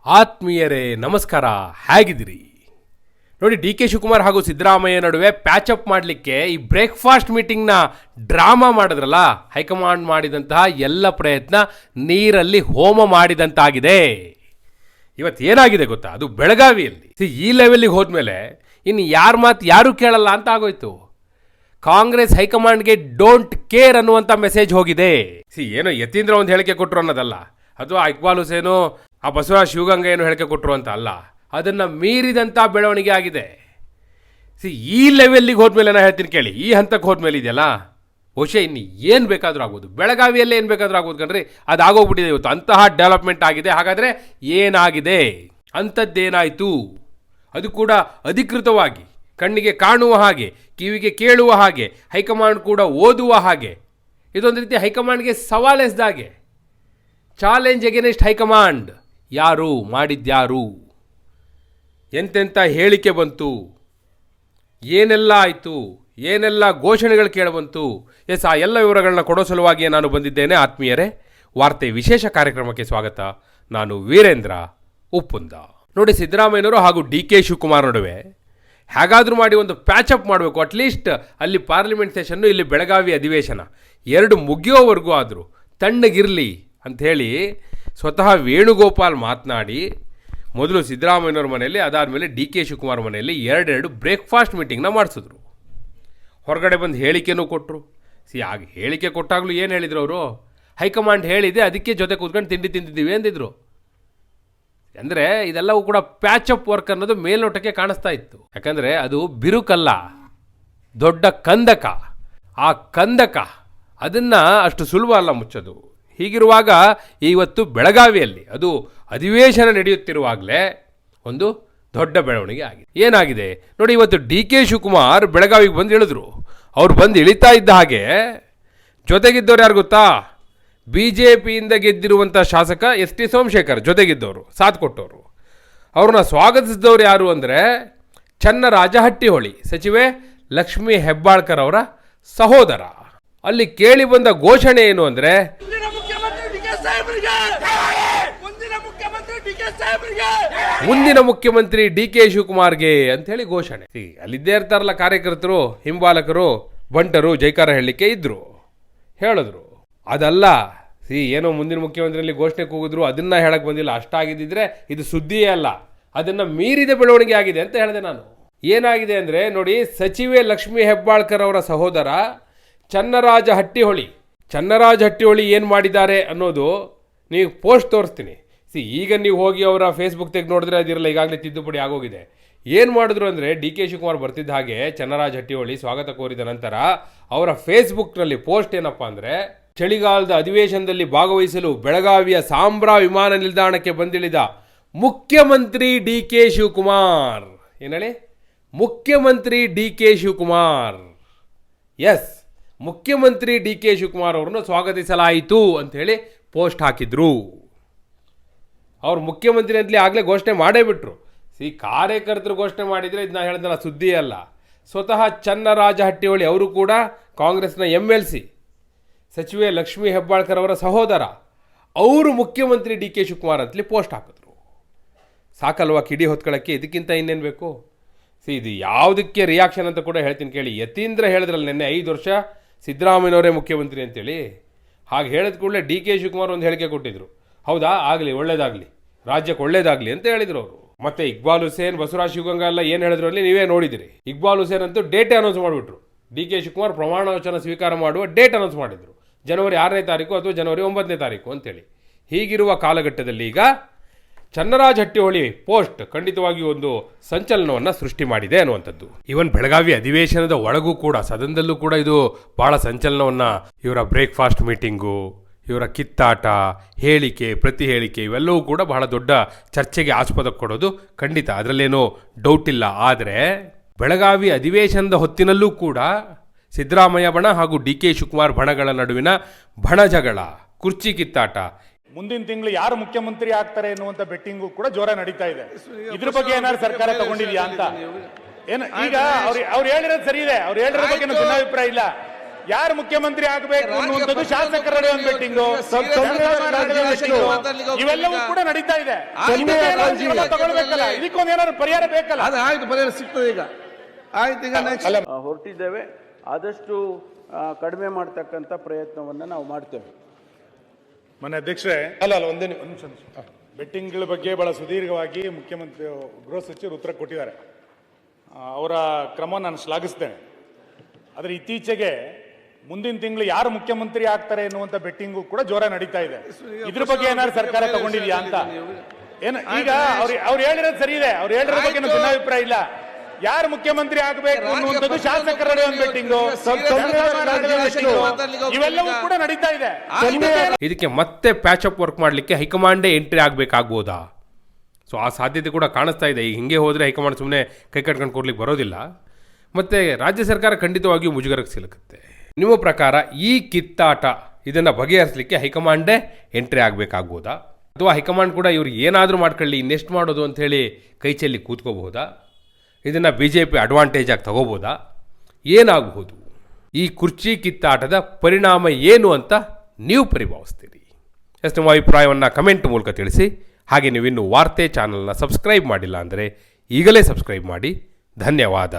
ಆತ್ಮೀಯರೇ ನಮಸ್ಕಾರ, ಹೇಗಿದ್ದೀರಿ? ನೋಡಿ, ಡಿ ಕೆ ಶಿವಕುಮಾರ್ ಹಾಗೂ ಸಿದ್ದರಾಮಯ್ಯ ನಡುವೆ ಪ್ಯಾಚಪ್ ಮಾಡಲಿಕ್ಕೆ ಈ ಬ್ರೇಕ್ಫಾಸ್ಟ್ ಮೀಟಿಂಗ್ನ ಡ್ರಾಮಾ ಮಾಡಿದ್ರಲ್ಲ, ಹೈಕಮಾಂಡ್ ಮಾಡಿದಂತಹ ಎಲ್ಲ ಪ್ರಯತ್ನ ನೀರಲ್ಲಿ ಹೋಮ ಮಾಡಿದಂತಾಗಿದೆ. ಇವತ್ತು ಏನಾಗಿದೆ ಗೊತ್ತಾ? ಅದು ಬೆಳಗಾವಿಯಲ್ಲಿ ಈ ಲೆವೆಲ್ಗೆ ಹೋದ್ಮೇಲೆ ಇನ್ನು ಯಾರ ಮಾತು ಯಾರೂ ಕೇಳಲ್ಲ ಅಂತ ಆಗೋಯ್ತು. ಕಾಂಗ್ರೆಸ್ ಹೈಕಮಾಂಡ್ಗೆ ಡೋಂಟ್ ಕೇರ್ ಅನ್ನುವಂಥ ಮೆಸೇಜ್ ಹೋಗಿದೆ. ಏನೋ ಯತೀಂದ್ರ ಒಂದು ಹೇಳಿಕೆ ಕೊಟ್ಟರು ಅನ್ನೋದಲ್ಲ, ಅಥವಾ ಇಕ್ಬಾಲ್ ಹುಸೇನು ಆ ಬಸವರಾಜ ಶಿವಗಂಗಾ ಏನು ಹೇಳಿಕೆ ಕೊಟ್ಟರು ಅಂತ ಅಲ್ಲ, ಅದನ್ನು ಮೀರಿದಂಥ ಬೆಳವಣಿಗೆ ಆಗಿದೆ. ಈ ಲೆವೆಲ್ಲಿಗೆ ಹೋದ್ಮೇಲೆ ನಾನು ಹೇಳ್ತೀನಿ ಕೇಳಿ, ಈ ಹಂತಕ್ಕೆ ಹೋದ್ಮೇಲೆ ಇದೆಯಲ್ಲ, ಬಹುಶಃ ಇನ್ನು ಏನು ಬೇಕಾದರೂ ಆಗ್ಬೋದು, ಬೆಳಗಾವಿಯಲ್ಲೇ ಏನು ಬೇಕಾದರೂ ಆಗ್ಬೋದು ಕಣ್ರಿ. ಅದು ಆಗೋಗ್ಬಿಟ್ಟಿದೆ ಇವತ್ತು, ಅಂತಹ ಡೆವಲಪ್ಮೆಂಟ್ ಆಗಿದೆ. ಹಾಗಾದರೆ ಏನಾಗಿದೆ, ಅಂಥದ್ದೇನಾಯಿತು? ಅದು ಕೂಡ ಅಧಿಕೃತವಾಗಿ ಕಣ್ಣಿಗೆ ಕಾಣುವ ಹಾಗೆ, ಕಿವಿಗೆ ಕೇಳುವ ಹಾಗೆ, ಹೈಕಮಾಂಡ್ ಕೂಡ ಓದುವ ಹಾಗೆ. ಇದೊಂದು ರೀತಿ ಹೈಕಮಾಂಡ್ಗೆ ಸವಾಲೆಸ್ದಾಗೆ, ಚಾಲೆಂಜ್ ಎಗೇನೆಸ್ಟ್ ಹೈಕಮಾಂಡ್. ಯಾರು ಮಾಡಿದ್ಯಾರು, ಎಂತೆಂಥ ಹೇಳಿಕೆ ಬಂತು, ಏನೆಲ್ಲ ಆಯಿತು, ಏನೆಲ್ಲ ಘೋಷಣೆಗಳು ಕೇಳಬಂತು. ಆ ಎಲ್ಲ ವಿವರಗಳನ್ನ ಕೊಡೋ ಸಲುವಾಗಿಯೇ ನಾನು ಬಂದಿದ್ದೇನೆ. ಆತ್ಮೀಯರೇ, ವಾರ್ತೆ ವಿಶೇಷ ಕಾರ್ಯಕ್ರಮಕ್ಕೆ ಸ್ವಾಗತ. ನಾನು ವೀರೇಂದ್ರ ಉಪ್ಪುಂದ. ನೋಡಿ, ಸಿದ್ದರಾಮಯ್ಯನವರು ಹಾಗೂ ಡಿ ಕೆ ಶಿವಕುಮಾರ್ ನಡುವೆ ಹೇಗಾದರೂ ಮಾಡಿ ಒಂದು ಪ್ಯಾಚಪ್ ಮಾಡಬೇಕು. ಅಟ್ಲೀಸ್ಟ್ ಅಲ್ಲಿ ಪಾರ್ಲಿಮೆಂಟ್ ಸೆಷನ್ನು, ಇಲ್ಲಿ ಬೆಳಗಾವಿ ಅಧಿವೇಶನ ಎರಡು ಮುಗಿಯೋವರೆಗೂ ಆದರೂ ತಣ್ಣಗಿರಲಿ ಅಂಥೇಳಿ ಸ್ವತಃ ವೇಣುಗೋಪಾಲ್ ಮಾತನಾಡಿ, ಮೊದಲು ಸಿದ್ದರಾಮಯ್ಯನವ್ರ ಮನೆಯಲ್ಲಿ, ಅದಾದಮೇಲೆ ಡಿ ಕೆ ಶಿವಕುಮಾರ್ ಮನೆಯಲ್ಲಿ ಎರಡೆರಡು ಬ್ರೇಕ್ಫಾಸ್ಟ್ ಮೀಟಿಂಗ್ನ ಮಾಡಿಸಿದ್ರು. ಹೊರಗಡೆ ಬಂದು ಹೇಳಿಕೆನೂ ಕೊಟ್ಟರು. ಆಗ ಹೇಳಿಕೆ ಕೊಟ್ಟಾಗಲೂ ಏನು ಹೇಳಿದ್ರು ಅವರು? ಹೈಕಮಾಂಡ್ ಹೇಳಿದೆ, ಅದಕ್ಕೆ ಜೊತೆ ಕೂತ್ಕೊಂಡು ತಿಂಡಿ ತಿಂದಿದ್ದೀವಿ ಅಂದಿದ್ರು. ಅಂದರೆ ಇದೆಲ್ಲವೂ ಕೂಡ ಪ್ಯಾಚಪ್ ವರ್ಕ್ ಅನ್ನೋದು ಮೇಲ್ನೋಟಕ್ಕೆ ಕಾಣಿಸ್ತಾ ಇತ್ತು. ಯಾಕಂದರೆ ಅದು ಬಿರುಕಲ್ಲ, ದೊಡ್ಡ ಕಂದಕ. ಆ ಕಂದಕ ಅದನ್ನು ಅಷ್ಟು ಸುಲಭ ಅಲ್ಲ ಮುಚ್ಚೋದು. ಹೀಗಿರುವಾಗ ಇವತ್ತು ಬೆಳಗಾವಿಯಲ್ಲಿ ಅದು ಅಧಿವೇಶನ ನಡೆಯುತ್ತಿರುವಾಗಲೇ ಒಂದು ದೊಡ್ಡ ಬೆಳವಣಿಗೆ ಆಗಿದೆ. ಏನಾಗಿದೆ ನೋಡಿ, ಇವತ್ತು ಡಿ ಕೆ ಶಿವಕುಮಾರ್ ಬೆಳಗಾವಿಗೆ ಬಂದು ಇಳಿದ್ರು. ಅವ್ರು ಬಂದು ಇಳಿತಾ ಇದ್ದ ಹಾಗೆ ಜೊತೆಗಿದ್ದವ್ರು ಯಾರು ಗೊತ್ತಾ? ಬಿ ಜೆ ಪಿಯಿಂದ ಗೆದ್ದಿರುವಂಥ ಶಾಸಕ ಎಸ್ ಟಿ ಸೋಮಶೇಖರ್ ಜೊತೆಗಿದ್ದವರು, ಸಾಥ್ ಕೊಟ್ಟವರು. ಅವ್ರನ್ನ ಸ್ವಾಗತಿಸಿದವರು ಯಾರು ಅಂದರೆ ಚನ್ನರಾಜಹಟ್ಟಿಹೊಳಿ ಸಚಿವೆ ಲಕ್ಷ್ಮೀ ಹೆಬ್ಬಾಳ್ಕರ್ ಅವರ ಸಹೋದರ. ಅಲ್ಲಿ ಕೇಳಿ ಬಂದ ಘೋಷಣೆ ಏನು ಅಂದರೆ, ಮುಂದಿನ ಮುಖ್ಯಮಂತ್ರಿ ಡಿ ಕೆ ಶಿವಕುಮಾರ್ಗೆ ಅಂತ ಹೇಳಿ ಘೋಷಣೆ. ಅಲ್ಲಿದ್ದೇ ಇರ್ತಾರಲ್ಲ ಕಾರ್ಯಕರ್ತರು, ಹಿಂಬಾಲಕರು, ಬಂಟರು, ಜೈಕಾರ ಹೇಳಲಿಕ್ಕೆ ಇದ್ರು, ಹೇಳಿದ್ರು. ಅದಲ್ಲ, ಏನೋ ಮುಂದಿನ ಮುಖ್ಯಮಂತ್ರಿಯಲ್ಲಿ ಘೋಷಣೆ ಕೂಗಿದ್ರು, ಅದನ್ನ ಹೇಳಕ್ ಬಂದಿಲ್ಲ. ಅಷ್ಟಾಗಿದ್ದಿದ್ರೆ ಇದು ಸುದ್ದಿಯೇ ಅಲ್ಲ, ಅದನ್ನ ಮೀರಿದ ಬೆಳವಣಿಗೆ ಆಗಿದೆ ಅಂತ ಹೇಳಿದೆ ನಾನು. ಏನಾಗಿದೆ ಅಂದರೆ ನೋಡಿ, ಸಚಿವೆ ಲಕ್ಷ್ಮೀ ಹೆಬ್ಬಾಳ್ಕರ್ ಅವರ ಸಹೋದರ ಚನ್ನರಾಜಹಟ್ಟಿಹೊಳಿ ಏನು ಮಾಡಿದ್ದಾರೆ ಅನ್ನೋದು ನೀವು ಪೋಸ್ಟ್ ತೋರಿಸ್ತೀನಿ. ಈಗ ನೀವು ಹೋಗಿ ಅವರ ಫೇಸ್ಬುಕ್ ತೆಗೆದು ನೋಡಿದ್ರೆ ಅದಿರಲ್ಲ, ಈಗಾಗಲೇ ತಿದ್ದುಪಡಿ ಆಗೋಗಿದೆ. ಏನು ಮಾಡಿದ್ರು ಅಂದರೆ, ಡಿ ಕೆ ಶಿವಕುಮಾರ್ ಬರ್ತಿದ್ದ ಹಾಗೆ ಚನ್ನರಾಜಹಟ್ಟಿಹೊಳಿ ಸ್ವಾಗತ ಕೋರಿದ ನಂತರ ಅವರ ಫೇಸ್ಬುಕ್ನಲ್ಲಿ ಪೋಸ್ಟ್ ಏನಪ್ಪ ಅಂದರೆ, ಚಳಿಗಾಲದ ಅಧಿವೇಶನದಲ್ಲಿ ಭಾಗವಹಿಸಲು ಬೆಳಗಾವಿಯ ಸಾಂಬ್ರಾ ವಿಮಾನ ನಿಲ್ದಾಣಕ್ಕೆ ಬಂದಿಳಿದ ಮುಖ್ಯಮಂತ್ರಿ ಡಿ ಕೆ ಶಿವಕುಮಾರ್. ಏನೇಳಿ? ಮುಖ್ಯಮಂತ್ರಿ ಡಿ ಕೆ ಶಿವಕುಮಾರ್. ಎಸ್, ಮುಖ್ಯಮಂತ್ರಿ ಡಿ ಕೆ ಶಿವಕುಮಾರ್ ಅವರನ್ನು ಸ್ವಾಗತಿಸಲಾಯಿತು ಅಂಥೇಳಿ ಪೋಸ್ಟ್ ಹಾಕಿದ್ರು. ಅವ್ರು ಮುಖ್ಯಮಂತ್ರಿ ಅಂತಲೇ ಆಗಲೇ ಘೋಷಣೆ ಮಾಡೇ ಬಿಟ್ರು. ಕಾರ್ಯಕರ್ತರು ಘೋಷಣೆ ಮಾಡಿದರೆ ಇದನ್ನ ಹೇಳಿದ್ನಲ್ಲ, ಸುದ್ದಿ ಅಲ್ಲ. ಸ್ವತಃ ಚನ್ನರಾಜಹಟ್ಟಿಹೊಳಿ ಅವರು ಕೂಡ ಕಾಂಗ್ರೆಸ್ನ MLC ಸಚಿವೆ ಲಕ್ಷ್ಮೀ ಹೆಬ್ಬಾಳ್ಕರ್ ಅವರ ಸಹೋದರ, ಅವರು ಮುಖ್ಯಮಂತ್ರಿ ಡಿ ಕೆ ಶಿವಕುಮಾರ್ ಅಂತಲೇ ಪೋಸ್ಟ್ ಹಾಕಿದ್ರು. ಸಾಕಲ್ವಾ ಕಿಡಿ ಹೊತ್ಕೊಳ್ಳೋಕ್ಕೆ? ಇದಕ್ಕಿಂತ ಇನ್ನೇನು ಬೇಕು? ಇದು ಯಾವುದಕ್ಕೆ ರಿಯಾಕ್ಷನ್ ಅಂತ ಕೂಡ ಹೇಳ್ತೀನಿ ಕೇಳಿ. ಯತೀಂದ್ರ ಹೇಳಿದ್ರಲ್ಲ ನಿನ್ನೆ 5 ವರ್ಷ ಸಿದ್ದರಾಮಯ್ಯನವರೇ ಮುಖ್ಯಮಂತ್ರಿ ಅಂತೇಳಿ. ಹಾಗೆ ಹೇಳಿದ ಕೂಡಲೇ ಡಿ ಕೆ ಶಿವಕುಮಾರ್ ಒಂದು ಹೇಳಿಕೆ ಕೊಟ್ಟಿದ್ರು. ಹೌದಾ, ಆಗಲಿ, ಒಳ್ಳೇದಾಗಲಿ, ರಾಜ್ಯಕ್ಕೆ ಒಳ್ಳೇದಾಗಲಿ ಅಂತ ಹೇಳಿದ್ರು ಅವರು. ಮತ್ತೆ ಇಕ್ಬಾಲ್ ಹುಸೇನ್, ಬಸವರಾಜ ಶಿವಗಂಗಾ ಎಲ್ಲ ಏನು ಹೇಳಿದ್ರು ಅಲ್ಲಿ ನೀವೇ ನೋಡಿದಿರಿ. ಇಕ್ಬಾಲ್ ಹುಸೇನ್ ಅಂತೂ ಡೇಟ್ ಅನೌನ್ಸ್ ಮಾಡಿಬಿಟ್ರು. ಡಿ ಕೆ ಶಿವಕುಮಾರ್ ಪ್ರಮಾಣ ವಚನ ಸ್ವೀಕಾರ ಮಾಡುವ ಡೇಟ್ ಅನೌನ್ಸ್ ಮಾಡಿದ್ರು, ಜನವರಿ 6ನೇ ತಾರೀಕು ಅಥವಾ ಜನವರಿ 9ನೇ ತಾರೀಕು ಅಂತೇಳಿ. ಹೀಗಿರುವ ಕಾಲಘಟ್ಟದಲ್ಲಿ ಈಗ ಚನ್ನರಾಜಹಟ್ಟಿಹೊಳಿ ಪೋಸ್ಟ್ ಖಂಡಿತವಾಗಿ ಒಂದು ಸಂಚಲನವನ್ನು ಸೃಷ್ಟಿ ಮಾಡಿದೆ ಅನ್ನುವಂಥದ್ದು. ಇವನ್ ಬೆಳಗಾವಿ ಅಧಿವೇಶನದ ಒಳಗೂ ಕೂಡ, ಸದನದಲ್ಲೂ ಕೂಡ ಇದು ಬಹಳ ಸಂಚಲನವನ್ನು, ಇವರ ಬ್ರೇಕ್ಫಾಸ್ಟ್ ಮೀಟಿಂಗು, ಇವರ ಕಿತ್ತಾಟ, ಹೇಳಿಕೆ, ಪ್ರತಿ ಹೇಳಿಕೆ, ಇವೆಲ್ಲವೂ ಕೂಡ ಬಹಳ ದೊಡ್ಡ ಚರ್ಚೆಗೆ ಆಸ್ಪದ ಕೊಡೋದು ಖಂಡಿತ, ಅದರಲ್ಲೇನೋ ಡೌಟ್ ಇಲ್ಲ. ಆದರೆ ಬೆಳಗಾವಿ ಅಧಿವೇಶನದ ಹೊತ್ತಿನಲ್ಲೂ ಕೂಡ ಸಿದ್ದರಾಮಯ್ಯ ಬಣ ಹಾಗೂ ಡಿ ಕೆ ಶಿವಕುಮಾರ್ ಬಣಗಳ ನಡುವಿನ ಬಣಜಗಳ, ಕುರ್ಚಿ ಕಿತ್ತಾಟ, ಮುಂದಿನ ತಿಂಗಳು ಯಾರು ಮುಖ್ಯಮಂತ್ರಿ ಆಗ್ತಾರೆ ಎನ್ನುವಂತ ಬೆಟ್ಟಿಂಗು ಕೂಡ ಜೋರ ನಡೀತಾ ಇದೆ. ಇದ್ರ ಬಗ್ಗೆ ಏನಾದ್ರು ಸರ್ಕಾರ ತಗೊಂಡಿದ್ಯಾ ಅಂತ ಏನು? ಈಗ ಅವ್ರು ಹೇಳಿರೋದು ಸರಿ ಇದೆ, ಅವ್ರು ಹೇಳಿರೋ ಬಗ್ಗೆ ಭಿನ್ನಾಭಿಪ್ರಾಯ ಇಲ್ಲ. ಯಾರು ಮುಖ್ಯಮಂತ್ರಿ ಆಗಬೇಕು ಅನ್ನುವಂಥದ್ದು ಶಾಸಕರ ಒಂದು ಬೆಟ್ಟಿಂಗು, ಇವೆಲ್ಲವೂ ಕೂಡ ನಡೀತಾ ಇದೆ. ತಗೊಳ್ಬೇಕಲ್ಲ, ಇದಕ್ಕೊಂದು ಏನಾದ್ರು ಪರಿಹಾರ ಬೇಕಲ್ಲ. ಅದು ಆಯ್ತು, ಪರಿಹಾರ ಸಿಗ್ತದೆ ಈಗ. ಆಯ್ತು, ಈಗ ನೆಕ್ಸ್ಟ್ ಹೊರಟಿದ್ದೇವೆ. ಆದಷ್ಟು ಕಡಿಮೆ ಮಾಡ್ತಕ್ಕಂಥ ಪ್ರಯತ್ನವನ್ನು ನಾವು ಮಾಡ್ತೇವೆ. ಮನೆ ಅಧ್ಯಕ್ಷರೇ, ಒಂದೇ ನಿಮಿಷ. ಬೆಟ್ಟಿಂಗ್ಗಳ ಬಗ್ಗೆ ಬಹಳ ಸುದೀರ್ಘವಾಗಿ ಮುಖ್ಯಮಂತ್ರಿ ಗೃಹ ಸಚಿವರು ಉತ್ತರ ಕೊಟ್ಟಿದ್ದಾರೆ. ಅವರ ಕ್ರಮ ನಾನು ಶ್ಲಾಘಿಸ್ತೇನೆ. ಆದರೆ ಇತ್ತೀಚೆಗೆ ಮುಂದಿನ ತಿಂಗಳು ಯಾರು ಮುಖ್ಯಮಂತ್ರಿ ಆಗ್ತಾರೆ ಎನ್ನುವಂತ ಬೆಟ್ಟಿಂಗು ಕೂಡ ಜೋರ ನಡೀತಾ ಇದೆ. ಇದ್ರ ಬಗ್ಗೆ ಏನಾದ್ರು ಸರ್ಕಾರ ತಗೊಂಡಿದ್ಯಾ ಅಂತ ಏನು? ಈಗ ಅವ್ರು ಹೇಳಿರೋದು ಸರಿ ಇದೆ, ಅವ್ರು ಹೇಳಿರೋ ಬಗ್ಗೆ ನನ್ನ ಭಿನ್ನಾಭಿಪ್ರಾಯ ಇಲ್ಲ. ಯಾರು ಮುಖ್ಯಮಂತ್ರಿ ಆಗಬೇಕು ಅನ್ನುವಂಥದ್ದು ಶಾಸಕರ ಒಂದು ಬೆಟ್ಟಿಂಗು, ಇವೆಲ್ಲವೂ ಕೂಡ ನಡೀತಾ ಇದೆ. ಇದಕ್ಕೆ ಮತ್ತೆ ಪ್ಯಾಚಪ್ ವರ್ಕ್ ಮಾಡಲಿಕ್ಕೆ ಹೈಕಮಾಂಡೇ ಎಂಟ್ರಿ ಆಗಬೇಕಾಗ್ಬೋದಾ? ಸೊ ಆ ಸಾಧ್ಯತೆ ಕೂಡ ಕಾಣಿಸ್ತಾ ಇದೆ. ಈಗ ಹಿಂಗೆ ಹೋದರೆ ಹೈಕಮಾಂಡ್ ಸುಮ್ಮನೆ ಕೈ ಕಟ್ಕೊಂಡು ಕೊಡ್ಲಿಕ್ಕೆ ಬರೋದಿಲ್ಲ. ಮತ್ತು ರಾಜ್ಯ ಸರ್ಕಾರ ಖಂಡಿತವಾಗಿಯೂ ಮುಜುಗರಕ್ಕೆ ಸಿಲುಕುತ್ತೆ. ನಿಮ್ಮ ಪ್ರಕಾರ ಈ ಕಿತ್ತಾಟ ಇದನ್ನು ಬಗೆಹರಿಸಲಿಕ್ಕೆ ಹೈಕಮಾಂಡೇ ಎಂಟ್ರಿ ಆಗಬೇಕಾಗ್ಬೋದಾ? ಅಥವಾ ಹೈಕಮಾಂಡ್ ಕೂಡ ಇವ್ರು ಏನಾದರೂ ಮಾಡ್ಕೊಳ್ಳಿ, ಇನ್ನೆಷ್ಟು ಮಾಡೋದು ಅಂಥೇಳಿ ಕೈ ಚೆಲ್ಲಿ ಕೂತ್ಕೋಬಹುದಾ? ಇದನ್ನು BJP ಅಡ್ವಾಂಟೇಜ್ ಆಗಿ ತಗೋಬೋದಾ? ಏನಾಗಬಹುದು? ಈ ಕುರ್ಚಿ ಕಿತ್ತಾಟದ ಪರಿಣಾಮ ಏನು ಅಂತ ನೀವು ಪರಿಭಾವಿಸ್ತೀರಿ? ನಿಮ್ಮ ಅಭಿಪ್ರಾಯವನ್ನು ಕಮೆಂಟ್ ಮೂಲಕ ತಿಳಿಸಿ. ಹಾಗೆ ನೀವಿನ್ನೂ ವಾರ್ತೆ ಚಾನಲ್ನ ಸಬ್ಸ್ಕ್ರೈಬ್ ಮಾಡಿಲ್ಲ ಅಂದರೆ ಈಗಲೇ ಸಬ್ಸ್ಕ್ರೈಬ್ ಮಾಡಿ. ಧನ್ಯವಾದ.